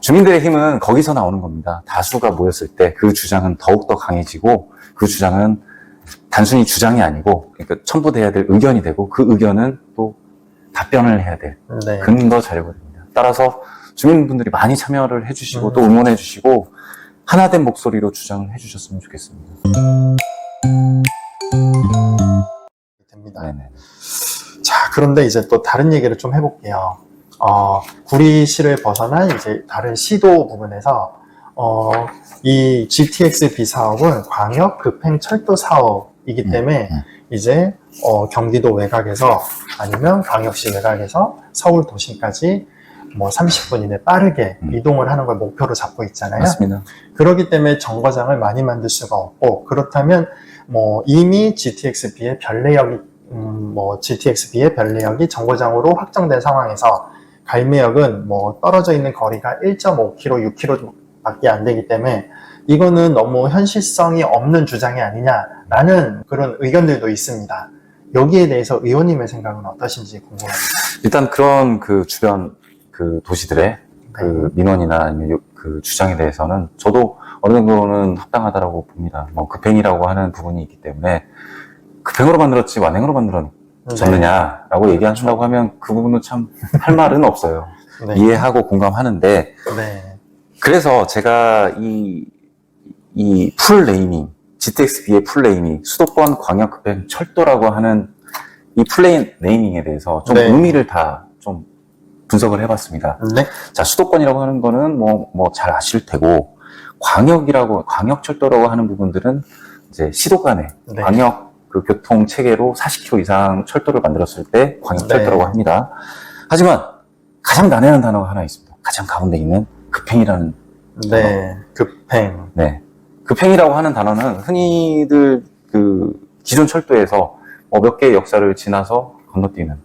주민들의 힘은 거기서 나오는 겁니다. 다수가 모였을 때 그 주장은 더욱더 강해지고 그 주장은 단순히 주장이 아니고 그러니까 첨부돼야 될 의견이 되고 그 의견은 또 답변을 해야 될 네. 근거 자료가 됩니다. 따라서 주민분들이 많이 참여를 해주시고 또 응원해 주시고 하나된 목소리로 주장을 해주셨으면 좋겠습니다. 됩니다. 네네. 자, 그런데 이제 또 다른 얘기를 좀 해볼게요. 구리시를 벗어난 이제 다른 시도 부분에서 이 GTX-B 사업은 광역 급행 철도 사업이기 때문에 이제 경기도 외곽에서 아니면 광역시 외곽에서 서울 도심까지 뭐 30분 이내 빠르게 이동을 하는 걸 목표로 잡고 있잖아요. 맞습니다. 그렇기 때문에 정거장을 많이 만들 수가 없고, 그렇다면 뭐 이미 GTX-B의 별내역이 GTX-B의 별내역이 정거장으로 확정된 상황에서 갈매역은 뭐 떨어져 있는 거리가 1.5km, 6km 밖에 안 되기 때문에 이거는 너무 현실성이 없는 주장이 아니냐라는 그런 의견들도 있습니다. 여기에 대해서 의원님의 생각은 어떠신지 궁금합니다. 일단 그런 그 주변 그 도시들의 그 민원이나 아니면 그 주장에 대해서는 저도 어느 정도는 합당하다라고 봅니다. 뭐 급행이라고 하는 부분이 있기 때문에 급행으로 만들었지 완행으로 만들었느냐라고 얘기하신다고 하면 그 부분은 참 할 말은 없어요. 네. 이해하고 공감하는데 네. 그래서 제가 이 풀네이밍 GTX-B의 풀네이밍 수도권 광역급행 철도라고 하는 이 풀네이밍에 대해서 좀 네. 의미를 다 좀 분석을 해봤습니다. 네. 자, 수도권이라고 하는 거는 뭐 잘 아실 테고, 광역철도라고 하는 부분들은 이제 시도 간에 네. 광역 그 교통 체계로 40km 이상 철도를 만들었을 때 광역철도라고 네. 합니다. 하지만 가장 난해한 단어가 하나 있습니다. 가장 가운데 있는 급행이라는 네. 급행. 네. 급행이라고 하는 단어는 흔히들 그 기존 철도에서 몇 개의 역사를 지나서 건너뛰는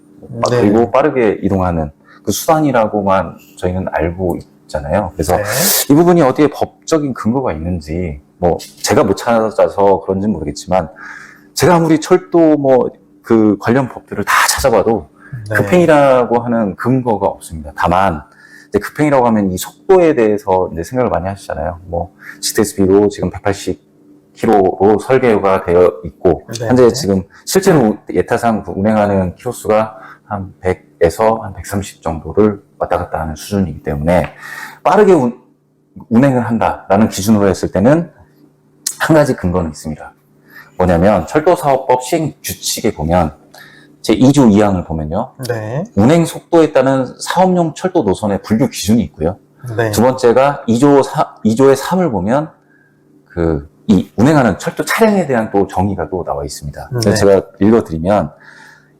네. 그리고 빠르게 이동하는 그 수단이라고만 저희는 알고 있잖아요. 그래서 네. 이 부분이 어디에 법적인 근거가 있는지 뭐 제가 못 찾아서 그런지는 모르겠지만 제가 아무리 철도 그 관련 법들을 다 찾아봐도 네. 급행이라고 하는 근거가 없습니다. 다만 이제 급행이라고 하면 이 속도에 대해서 이제 생각을 많이 하시잖아요. 뭐 GTX-B로 지금 180km로 설계가 되어 있고 네. 현재 지금 실제로 예타상 운행하는 키로수가 한 100에서 한 130 정도를 왔다 갔다 하는 수준이기 때문에 빠르게 운행을 한다라는 기준으로 했을 때는 한 가지 근거는 있습니다. 뭐냐면 철도사업법 시행 규칙에 보면 제2조 2항을 보면요. 네. 운행 속도에 따른 사업용 철도 노선의 분류 기준이 있고요. 네. 두 번째가 2조의 3을 보면 이 운행하는 철도 차량에 대한 또 정의가 또 나와 있습니다. 네. 그래서 제가 읽어드리면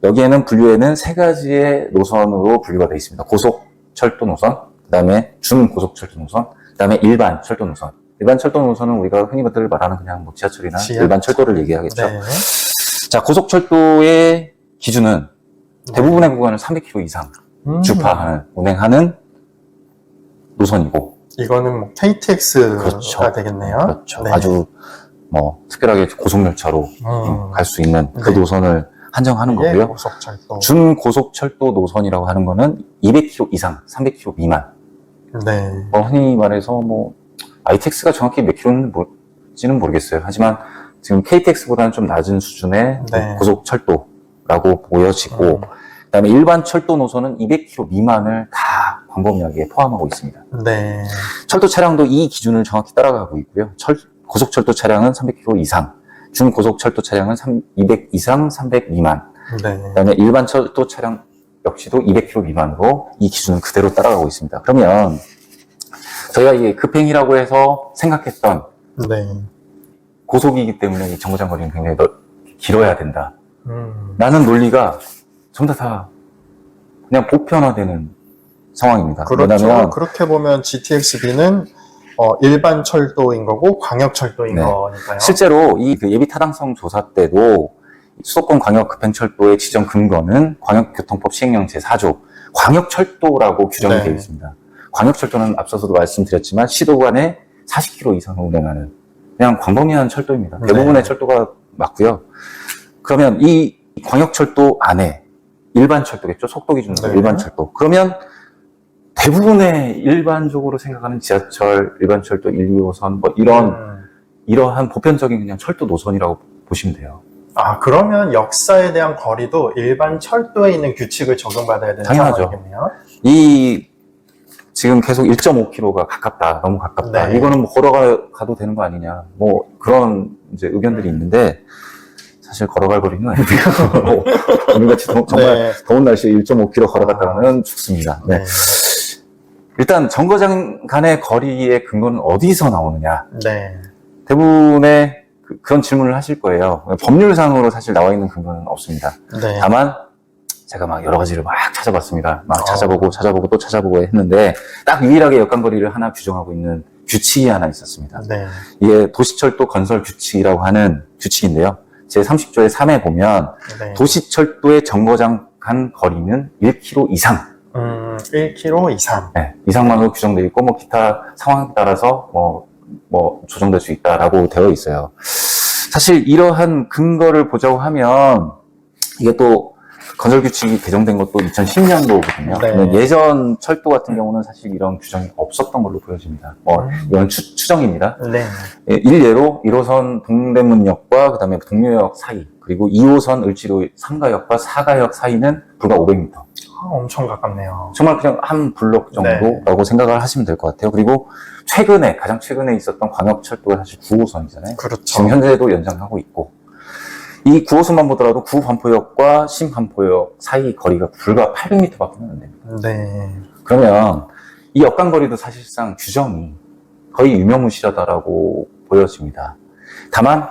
여기에는 분류에는 세 가지의 노선으로 분류가 되어 있습니다. 고속철도 노선, 그 다음에 중고속철도 노선, 그 다음에 일반 철도 노선. 일반 철도 노선은 우리가 흔히 말하는 그냥 뭐 지하철이나 일반 철도를 얘기하겠죠. 네. 자, 고속철도의 기준은 대부분의 구간을 300km 이상 주파하는, 운행하는 노선이고. 이거는 뭐 KTX가 그렇죠. 되겠네요. 그렇죠. 네. 아주 특별하게 고속열차로 갈 수 있는 그 네. 노선을 한정하는 이게 거고요. 고속철도. 중고속철도 노선이라고 하는 거는 200km 이상, 300km 미만. 네. 흔히 말해서 ITX가 정확히 몇 킬로인지는 모르겠어요. 하지만 지금 KTX보다는 좀 낮은 수준의 네. 고속철도라고 보여지고, 그다음에 일반 철도 노선은 200km 미만을 다 광범위하게 포함하고 있습니다. 네. 철도 차량도 이 기준을 정확히 따라가고 있고요. 고속철도 차량은 300km 이상, 중고속철도 차량은 200 이상, 300 미만. 네. 그다음에 일반 철도 차량 역시도 200km 미만으로 이 기준을 그대로 따라가고 있습니다. 그러면 저희가 이게 급행이라고 해서 생각했던 네. 고속이기 때문에 이 정거장 거리는 굉장히 길어야 된다. 음. 라는 논리가 전부 다 그냥 보편화되는 상황입니다. 그렇죠. 왜냐하면 그렇게 보면 GTX-B는 일반 철도인 거고 광역 철도인 네. 거니까요. 실제로 이 예비 타당성 조사 때도 수도권 광역급행철도의 지정 근거는 광역교통법 시행령 제4조 광역철도라고 규정이 네. 되어 있습니다. 광역철도는 앞서서도 말씀드렸지만 시도 간에 40km 이상을 운행하는 그냥 광범위한 철도입니다. 대부분의 네. 철도가 맞고요. 그러면 이 광역철도 안에 일반 철도겠죠. 속도 기준으로 네. 일반 철도. 그러면 대부분의 일반적으로 생각하는 지하철, 일반철도 1, 2호선, 뭐 이러한 보편적인 그냥 철도 노선이라고 보시면 돼요. 아, 그러면 역사에 대한 거리도 일반 철도에 있는 규칙을 적용받아야 되는 당연하죠. 상황이겠네요. 지금 계속 1.5km가 가깝다, 너무 가깝다. 네. 이거는 뭐 걸어가도 되는 거 아니냐. 뭐 그런 이제 의견들이 있는데 사실 걸어갈 거리는 아니고요. 오늘같이 정말 네. 더운 날씨에 1.5km 걸어갔다가는 죽습니다. 네. 네. 일단 정거장 간의 거리의 근거는 어디서 나오느냐. 네. 대부분의 그런 질문을 하실 거예요. 법률상으로 사실 나와 있는 근거는 없습니다. 네. 다만 제가 막 여러 가지를 막 찾아봤습니다. 막 찾아보고 또 찾아보고 했는데 딱 유일하게 역간거리를 하나 규정하고 있는 규칙이 하나 있었습니다. 네. 이게 도시철도 건설 규칙이라고 하는 규칙인데요. 제30조의 3에 보면 네. 도시철도의 정거장 간 거리는 1km 이상. 1km 이상. 네, 이상만으로 규정되어 있고 뭐 기타 상황에 따라서 뭐 조정될 수 있다라고 되어 있어요. 사실 이러한 근거를 보자고 하면 이게 또 건설 규칙이 개정된 것도 2010년도거든요. 네. 예전 철도 같은 경우는 사실 이런 규정이 없었던 걸로 보여집니다. 이건 추정입니다. 네. 일례로 1호선 동대문역과 그다음에 동묘역 사이, 그리고 2호선 을지로 3가역과 4가역 사이는 불과 500m. 엄청 가깝네요. 정말 그냥 한 블록 정도라고 생각을 하시면 될 것 같아요. 그리고 가장 최근에 있었던 광역철도가 사실 9호선이잖아요. 그렇죠. 지금 현재도 연장하고 있고, 이 9호선만 보더라도 구반포역과 신반포역 사이 거리가 불과 800m밖에 안 됩니다. 네. 그러면 이 역간거리도 사실상 규정이 거의 유명무실하다라고 보여집니다. 다만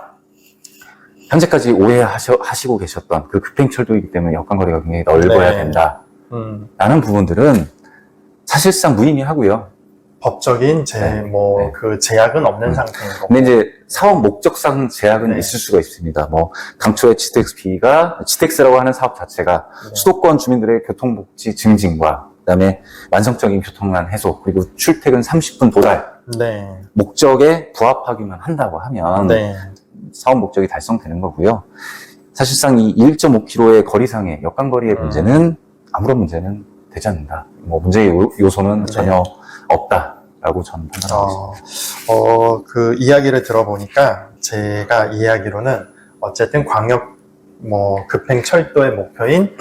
현재까지 오해하시고 계셨던 그 급행철도이기 때문에 역간거리가 굉장히 넓어야 네. 된다 라는 부분들은 사실상 무의미하고요. 법적인 그 제약은 없는 상태인 거고. 근데 이제 사업 목적상 제약은 네. 있을 수가 있습니다. 당초에 GTX라고 하는 사업 자체가 네. 수도권 주민들의 교통복지 증진과 그다음에 완성적인 교통난 해소, 그리고 출퇴근 30분 도달 네. 목적에 부합하기만 한다고 하면 네. 사업 목적이 달성되는 거고요. 사실상 이 1.5km의 거리상의 역간거리의 문제는 아무런 문제는 되지 않는다. 문제의 요소는 네. 전혀 없다라고 저는 판단하고 있습니다. 그 이야기를 들어보니까 제가 이야기로는 어쨌든 광역 급행 철도의 목표인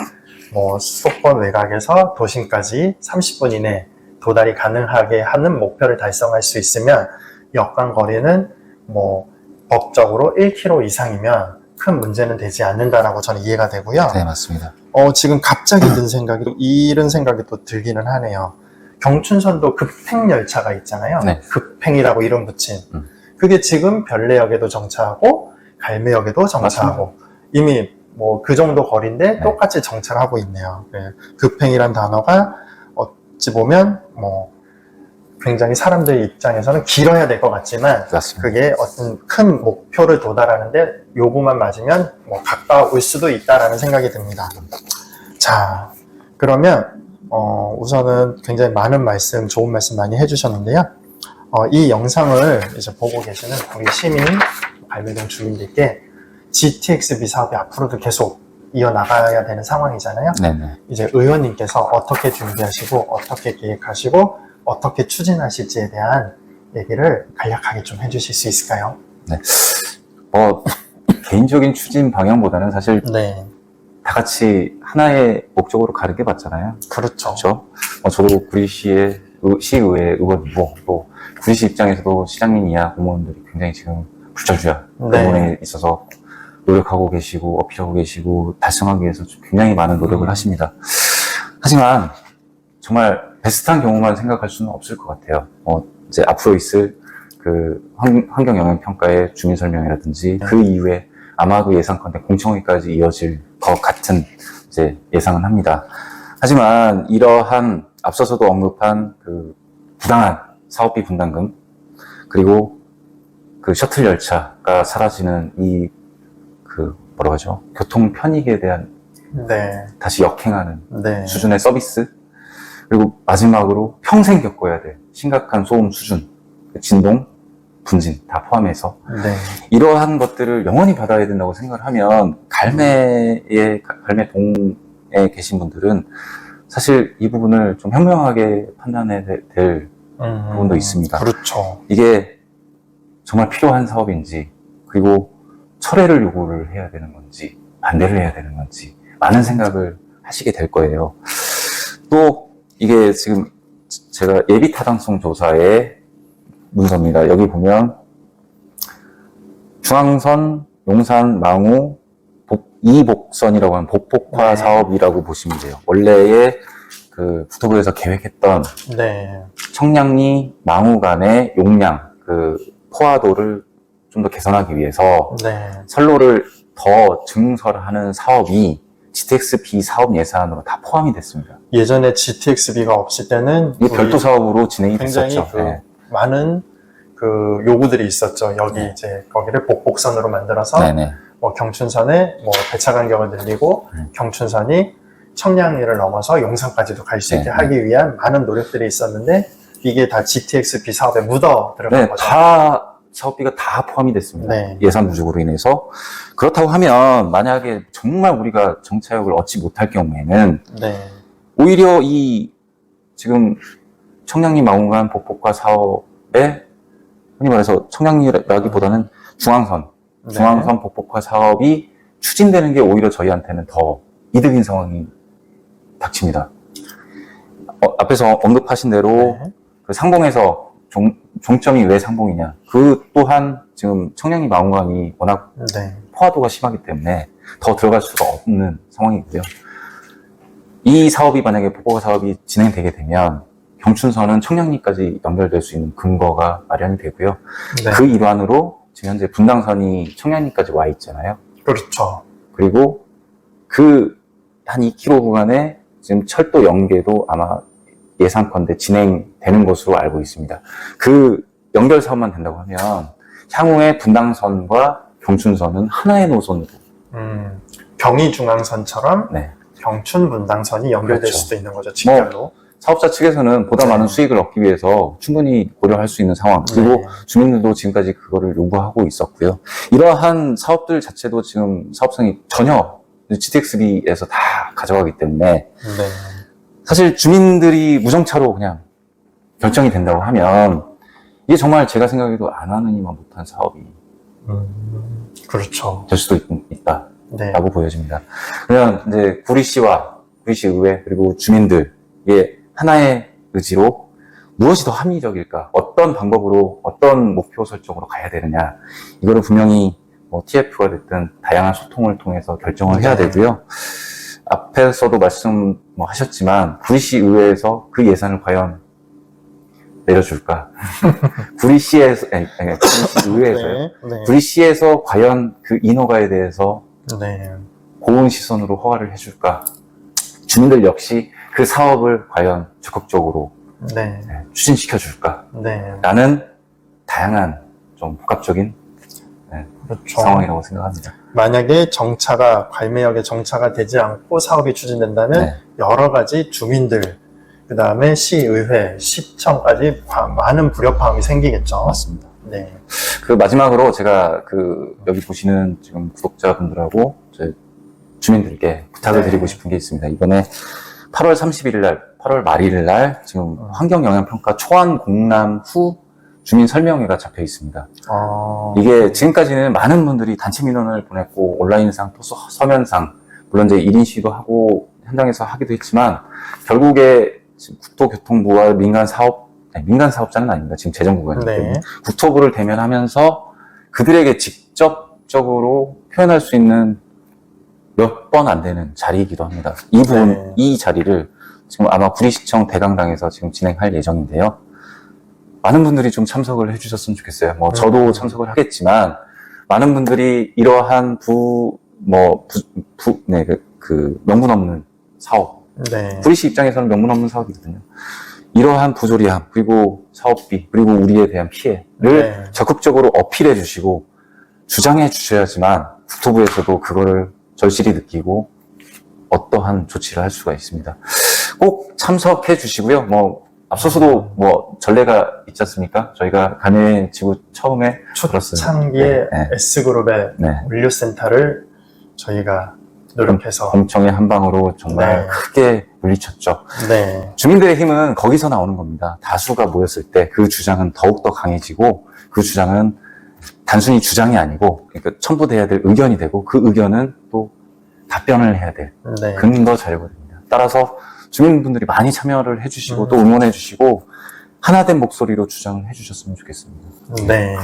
수도권 외곽에서 도심까지 30분 이내 도달이 가능하게 하는 목표를 달성할 수 있으면 역간 거리는 법적으로 1km 이상이면 큰 문제는 되지 않는다라고 저는 이해가 되고요. 네, 맞습니다. 지금 갑자기 든 생각이 이런 생각이 또 들기는 하네요. 경춘선도 급행 열차가 있잖아요. 네. 급행이라고 이름 붙인. 그게 지금 별내역에도 정차하고 갈매역에도 정차하고 이미 그 정도 거리인데 네. 똑같이 정차를 하고 있네요. 네. 급행이란 단어가 어찌 보면 굉장히 사람들 입장에서는 길어야 될 것 같지만 맞습니다. 그게 어떤 큰 목표를 도달하는데 요구만 맞으면 가까울 수도 있다라는 생각이 듭니다. 자, 그러면 우선은 굉장히 많은 말씀, 좋은 말씀 많이 해주셨는데요. 이 영상을 이제 보고 계시는 우리 시민, 갈매동 주민들께 GTX-B 사업이 앞으로도 계속 이어나가야 되는 상황이잖아요. 네네. 이제 의원님께서 어떻게 준비하시고, 어떻게 계획하시고, 어떻게 추진하실지에 대한 얘기를 간략하게 좀 해주실 수 있을까요? 네. 개인적인 추진 방향보다는 사실 네. 다 같이 하나의 목적으로 가는 게 맞잖아요. 그렇죠. 그렇죠? 저도 구리시의 시의회 의원이고, 또 구리시 입장에서도 시장님 이하 공무원들이 굉장히 지금 불철주야 그 부분에 있어서 노력하고 계시고 어필하고 계시고 달성하기 위해서 굉장히 많은 노력을 하십니다. 하지만 정말 베스트한 경우만 생각할 수는 없을 것 같아요. 이제 앞으로 있을 그 환경영향평가의 주민설명이라든지 그 이후에 아마도 예상컨대 공청회까지 이어질 것 같은 이제 예상은 합니다. 하지만 이러한 앞서서도 언급한 그 부당한 사업비 분담금, 그리고 그 셔틀 열차가 사라지는 이 뭐라고 하죠? 교통 편익에 대한 다시 역행하는 수준의 서비스, 그리고 마지막으로 평생 겪어야 될 심각한 소음 수준, 진동, 분진 다 포함해서 이러한 것들을 영원히 받아야 된다고 생각을 하면 갈매동에 계신 분들은 사실 이 부분을 좀 현명하게 판단해야 될 부분도 있습니다. 그렇죠. 이게 정말 필요한 사업인지, 그리고 철회를 요구를 해야 되는 건지, 반대를 해야 되는 건지, 많은 생각을 하시게 될 거예요. 또, 이게 지금 제가 예비 타당성 조사의 문서입니다. 여기 보면, 중앙선, 용산, 망우, 이복선이라고 하는 복폭화 네. 사업이라고 보시면 돼요. 원래의 그 국토부에서 계획했던 네. 청량리, 망우 간의 용량, 그 포화도를 좀 더 개선하기 위해서 네. 선로를 더 증설하는 사업이 GTX-B 사업 예산으로 다 포함이 됐습니다. 예전에 GTX-B가 없을 때는 이게 별도 사업으로 진행이 굉장히 됐었죠. 네. 많은 그 요구들이 있었죠. 여기 네. 이제 거기를 복복선으로 만들어서 네네. 뭐 경춘선에 뭐 배차 간격을 늘리고 경춘선이 청량리를 넘어서 용산까지도 갈 수 있게 네. 하기 위한 많은 노력들이 있었는데 이게 다 GTX-B 사업에 묻어 들어간 네, 거죠. 다 사업비가 다 포함이 됐습니다. 네. 예산 부족으로 인해서. 그렇다고 하면 만약에 정말 우리가 정차역을 얻지 못할 경우에는 네. 오히려 이 지금 청량리 망우간 복폭화 사업에 흔히 말해서 청량리라기보다는 중앙선 네. 복폭화 사업이 추진되는 게 오히려 저희한테는 더 이득인 상황이 닥칩니다. 앞에서 언급하신 대로 네. 그 상봉에서 종점이 왜 상봉이냐. 그 또한 지금 청량리 망우간이 워낙 네. 포화도가 심하기 때문에 더 들어갈 수가 없는 상황이고요. 이 사업이 만약에 복폭화 사업이 진행되게 되면 경춘선은 청량리까지 연결될 수 있는 근거가 마련이 되고요. 네. 그 일환으로 지금 현재 분당선이 청량리까지 와 있잖아요. 그렇죠. 그리고 그 한 2km 구간에 지금 철도 연계도 아마 예상컨대 진행되는 것으로 알고 있습니다. 그 연결 사업만 된다고 하면 향후에 분당선과 경춘선은 하나의 노선으로 경의중앙선처럼 네. 경춘 분당선이 연결될 그렇죠. 수도 있는 거죠. 직결로. 사업자 측에서는 보다 많은 수익을 얻기 위해서 충분히 고려할 수 있는 상황. 그리고 네. 주민들도 지금까지 그거를 요구하고 있었고요. 이러한 사업들 자체도 지금 사업성이 전혀 GTX-B에서 다 가져가기 때문에 네. 사실 주민들이 무정차로 그냥 결정이 된다고 하면 이게 정말 제가 생각해도 안 하느니만 못한 사업이 그렇죠. 될 수도 있다라고 네. 보여집니다. 그러면 이제 구리시와 구리시 의회 그리고 주민들 이게 하나의 의지로 무엇이 더 합리적일까? 어떤 방법으로 어떤 목표 설정으로 가야 되느냐? 이거를 분명히 뭐 TF가 됐든 다양한 소통을 통해서 결정을 해야 되고요. 앞에서도 말씀 하셨지만 구리시 의회에서 그 예산을 과연 내려줄까? 구리시에서 구리시 의회에서요. 네. 네. 구리시에서 과연 그 인허가에 대해서 네. 고운 시선으로 허가를 해줄까? 주민들 역시 그 사업을 과연 적극적으로 네. 추진시켜줄까? 네. 라는 다양한 좀 복합적인 그렇죠. 상황이라고 생각합니다. 만약에 정차가 갈매역에 정차가 되지 않고 사업이 추진된다면 네. 여러 가지 주민들, 그 다음에 시의회, 시청까지 많은 불협화음이 생기겠죠. 맞습니다. 네. 그 마지막으로 제가 그 여기 보시는 지금 구독자분들하고 저희 주민들께 부탁을 네. 드리고 싶은 게 있습니다. 이번에 8월 31일 날, 8월 말일 날 지금 환경영향평가 초안 공람 후 주민 설명회가 잡혀 있습니다. 이게 지금까지는 많은 분들이 단체 민원을 보냈고 온라인상 또 서면상 물론 이제 1인 시위도 하고 현장에서 하기도 했지만 결국에 지금 국토교통부와 민간 사업자는 아닙니다. 지금 재정부가 네. 국토부를 대면하면서 그들에게 직접적으로 표현할 수 있는 몇 번 안 되는 자리이기도 합니다. 이 부분, 네. 이 자리를 지금 아마 구리시청 대강당에서 지금 진행할 예정인데요. 많은 분들이 좀 참석을 해주셨으면 좋겠어요. 저도 참석을 하겠지만, 많은 분들이 이러한 명분 없는 사업. 네. 구리시 입장에서는 명분 없는 사업이거든요. 이러한 부조리함, 그리고 사업비, 그리고 우리에 대한 피해를 네. 적극적으로 어필해 주시고, 주장해 주셔야지만, 국토부에서도 그거를 절실히 느끼고, 어떠한 조치를 할 수가 있습니다. 꼭 참석해 주시고요. 앞서서도 전례가 있지 않습니까? 저희가 간해 지구 처음에 초창기에 네. S그룹의 네. 물류센터를 저희가 노력해서 공청회 한 방으로 정말 네. 크게 물리쳤죠. 네. 주민들의 힘은 거기서 나오는 겁니다. 다수가 모였을 때 그 주장은 더욱더 강해지고 그 주장은 단순히 주장이 아니고 그러니까 첨부돼야 될 의견이 되고 그 의견은 또 답변을 해야 될 네. 근거 자료거든요. 따라서 주민분들이 많이 참여를 해주시고 또 응원해주시고 하나된 목소리로 주장을 해주셨으면 좋겠습니다. 네.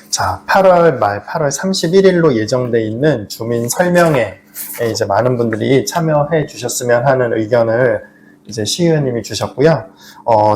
자, 8월 말 8월 31일로 예정돼 있는 주민 설명회에 이제 많은 분들이 참여해 주셨으면 하는 의견을 이제 시의원님이 주셨고요.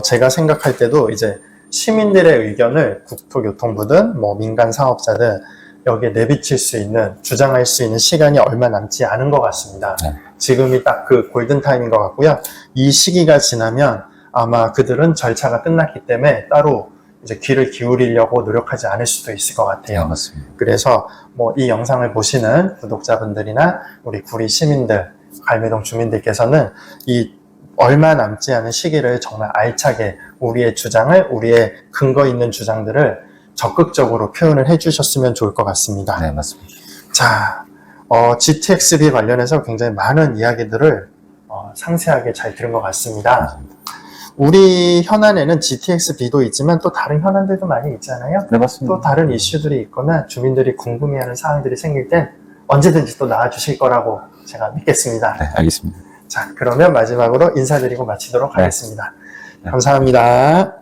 제가 생각할 때도 이제 시민들의 의견을 국토교통부든 뭐 민간 사업자든 여기에 내비칠 수 있는, 주장할 수 있는 시간이 얼마 남지 않은 것 같습니다. 네. 지금이 딱 그 골든타임인 것 같고요. 이 시기가 지나면 아마 그들은 절차가 끝났기 때문에 따로 이제 귀를 기울이려고 노력하지 않을 수도 있을 것 같아요. 네, 맞습니다. 그래서 뭐 이 영상을 보시는 구독자분들이나 우리 구리 시민들, 갈매동 주민들께서는 이 얼마 남지 않은 시기를 정말 알차게 우리의 주장을, 우리의 근거 있는 주장들을 적극적으로 표현을 해주셨으면 좋을 것 같습니다. 네, 맞습니다. 자, GTX-B 관련해서 굉장히 많은 이야기들을 상세하게 잘 들은 것 같습니다. 우리 현안에는 GTX-B도 있지만 또 다른 현안들도 많이 있잖아요. 네, 맞습니다. 또 다른 이슈들이 있거나 주민들이 궁금해하는 사항들이 생길 땐 언제든지 또 나와주실 거라고 제가 믿겠습니다. 네, 알겠습니다. 자, 그러면 마지막으로 인사드리고 마치도록 네. 하겠습니다. 네. 감사합니다.